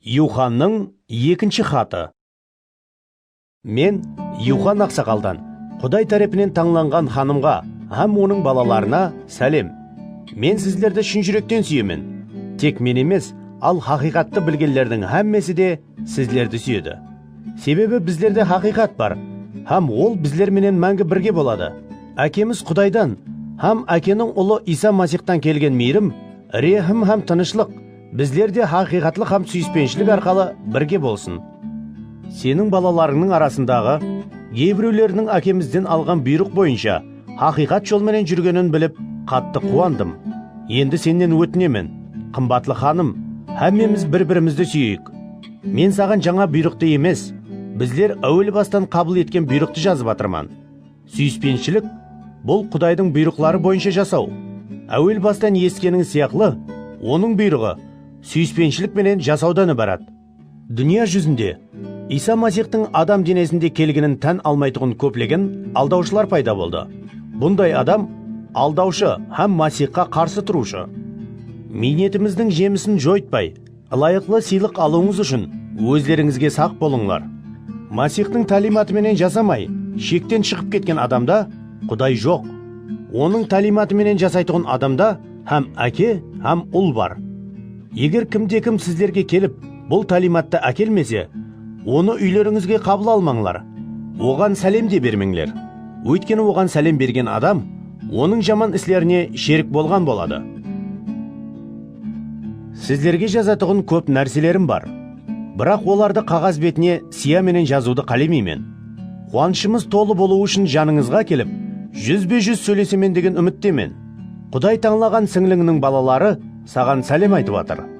Юханның екінші хаты. Мен Юхан ақсақалдан, Құдай тарапынан таңланған ханымға һәм оның балаларына сәлем. Мен сіздерді шын жүректен сүйемін. Тек мен емес, ал хақиқатты білгендердің һәммесі де сіздерді сүйеді. Себебі біздерде хақиқат бар, һәм ол біздерменен мәңгі бірге болады. Әкеміз Құдайдан, һәм әкенің ұлы Иса Масихтан келген мейірім, рехім һәм тынышлық біздерде хақиқатлық һәм сүйіспеншілік арқылы бірге болсын. Сенің балаларыңның арасындағы кейбіреулерінің әкемізден алған бұйрық бойынша хақиқат жолменен жүргенін біліп, қатты қуандым. Енді сенен өтінемін, қымбатлы ханым, һәммеміз бір-бірімізді сүйейік. Мен саған жаңа бұйрықты емес, біздер әуел бастан қабыл еткен бұйрықты жазып жатырмын. Сүйіспеншілік бұл Құдайдың бұйрықлары бойынша жасау. Әуел бастан ескенің сияқлы, оның бұйрығы сүйіспеншілік менен жасаудан ібарат. Дүния жүзінде Иса Масихтың адам денесінде келгенін тән алмайтұғын көплеген алдаушылар пайда болды. Бұндай адам алдаушы һәм Масихқа қарсы тұрушы. Минетіміздің жемісін жойтпай, лайықлы сыйлық алуыңыз үшін өздеріңізге сақ болыңлар. Масихтың талиматыменен жасамай, шектен шығып кеткен адамда Құдай жоқ. Оның талиматыменен жасайтұғын адамда һәм әке, һәм ұл бар. Егер кімде-кім сіздерге келіп, бұл талиматты әкелмесе, оны үйлеріңізге қабыл алмаңлар. Оған сәлем де бермеңлер. Өйткені оған сәлем берген адам, оның жаман іслеріне шерік болған болады. Сіздерге жазатұғын көп нәрселерім бар. Бірақ оларды қағаз бетіне сияменен жазуды қалемеймін. Қуанышымыз толы болу үшін жаныңызға келіп, жүзбе-жүз сөйлесемен деген үміттемін. Құдай таңлаған сіңліңнің балалары саған сәлем айтып жатыр.